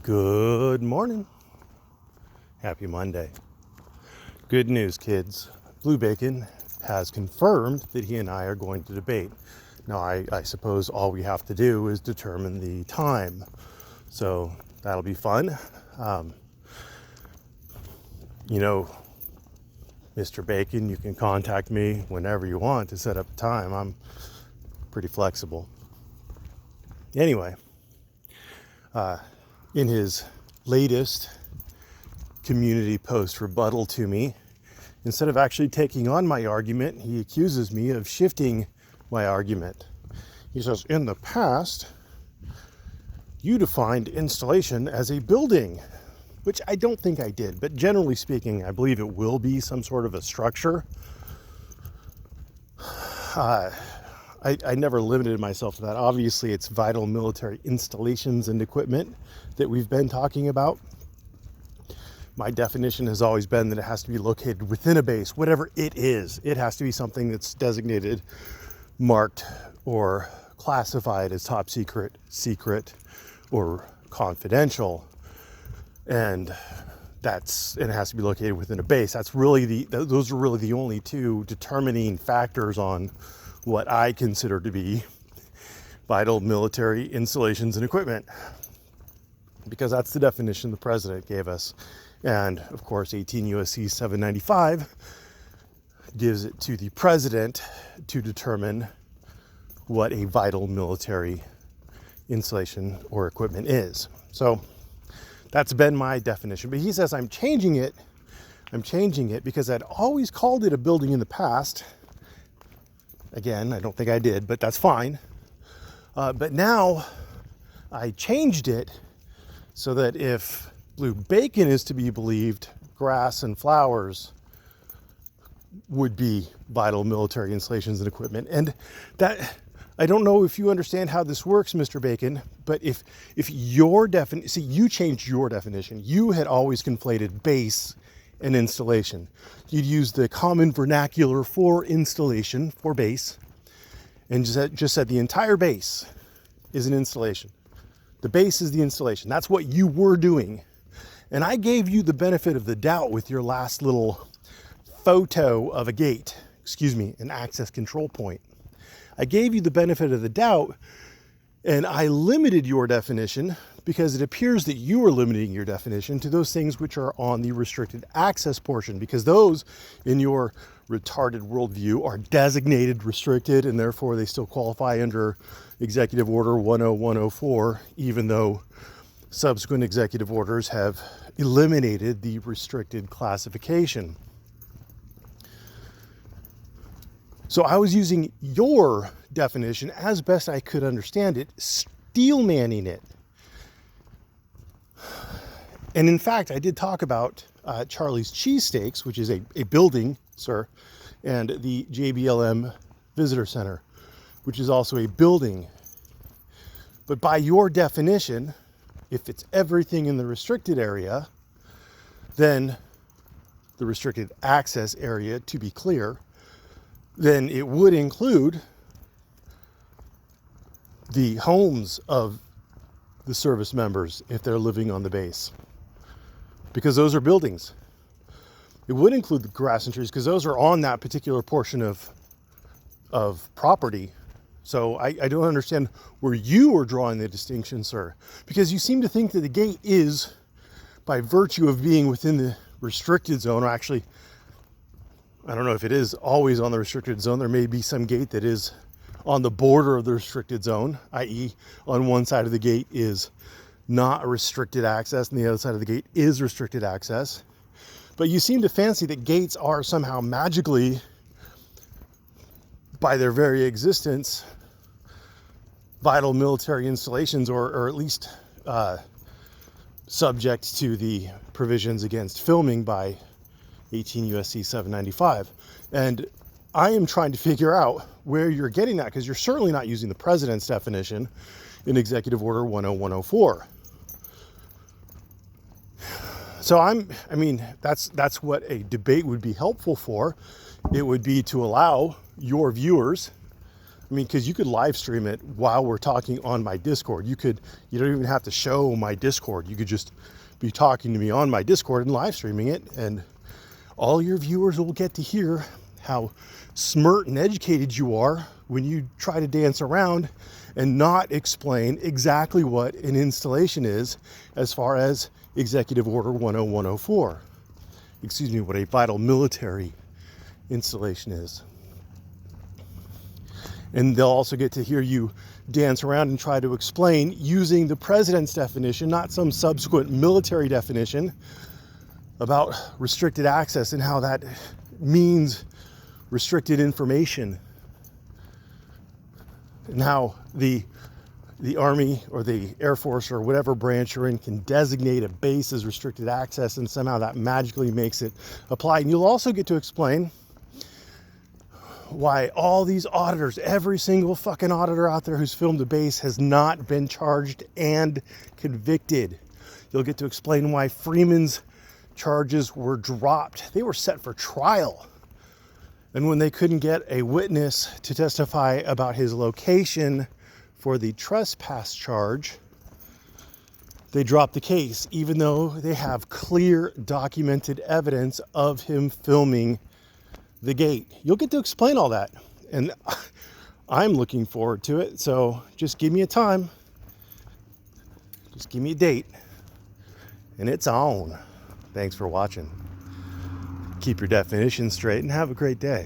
Good morning. Happy Monday. Good news, kids. Blue Bacon has confirmed that he and I are going to debate. Now, I suppose all we have to do is determine the time. So that'll be fun. Mr. Bacon, you can contact me whenever you want to set up a time. I'm pretty flexible. Anyway, in his latest community post rebuttal to me, instead of actually taking on my argument, he accuses me of shifting my argument. He says, in the past, you defined installation as a building, which I don't think I did, but generally speaking, I believe it will be some sort of a structure. I never limited myself to that. Obviously, it's vital military installations and equipment that we've been talking about. My definition has always been that it has to be located within a base, whatever it is. It has to be something that's designated, marked, or classified as top secret, or confidential. And it has to be located within a base. Those are really the only two determining factors on what I consider to be vital military installations and equipment, because that's the definition the president gave us. And of course, 18 U.S.C. 795 gives it to the president to determine what a vital military installation or equipment is. So that's been my definition. But he says I'm changing it because I'd always called it a building in the past. Again, I don't think I did, but that's fine. But now I changed it so that if Blue Bacon is to be believed, grass and flowers would be vital military installations and equipment. And that, I don't know if you understand how this works, Mr. Bacon, but if your definition, see, you changed your definition. You had always conflated base and installation. You'd use the common vernacular for installation, for base, and just said the entire base is an installation. The base is the installation. That's what you were doing. And I gave you the benefit of the doubt with your last little photo of a gate, an access control point. I gave you the benefit of the doubt, and I limited your definition because it appears that you are limiting your definition to those things which are on the restricted access portion, because those in your retarded worldview are designated restricted, and therefore they still qualify under Executive Order 10104, even though subsequent executive orders have eliminated the restricted classification. So I was using your definition as best I could understand it, steel manning it. And in fact, I did talk about Charlie's Cheesesteaks, which is a building, sir, and the JBLM Visitor Center, which is also a building. But by your definition, if it's everything in the restricted area, then the restricted access area, to be clear, then it would include the homes of the service members if they're living on the base, because those are buildings. It would include the grass and trees because those are on that particular portion of property. So I don't understand where you are drawing the distinction, sir, because you seem to think that the gate is, by virtue of being within the restricted zone, or actually, I don't know if it is always on the restricted zone. There may be some gate that is on the border of the restricted zone, i.e. on one side of the gate is not restricted access and the other side of the gate is restricted access. But you seem to fancy that gates are somehow magically, by their very existence, vital military installations, or at least subject to the provisions against filming by 18 U.S.C. 795. And I am trying to figure out where you're getting that, because you're certainly not using the president's definition in Executive Order 10104. So that's what a debate would be helpful for. It would be to allow your viewers I mean, because you could live stream it while we're talking on my Discord. You don't even have to show my Discord. You could just be talking to me on my Discord and live streaming it, and all your viewers will get to hear how smart and educated you are when you try to dance around and not explain exactly what an installation is as far as Executive Order 10104. Excuse me, what a vital military installation is. And they'll also get to hear you dance around and try to explain using the president's definition, not some subsequent military definition, about restricted access and how that means restricted information, and how the Army or the Air Force or whatever branch you're in can designate a base as restricted access, and somehow that magically makes it apply. And you'll also get to explain why all these auditors, every single fucking auditor out there who's filmed a base, has not been charged and convicted. You'll get to explain why Freeman's charges were dropped. They were set for trial. And when they couldn't get a witness to testify about his location for the trespass charge, they dropped the case, even though they have clear documented evidence of him filming the gate. You'll get to explain all that, and I'm looking forward to it. So just give me a time, just give me a date, and it's on. Thanks for watching. Keep your definitions straight and have a great day.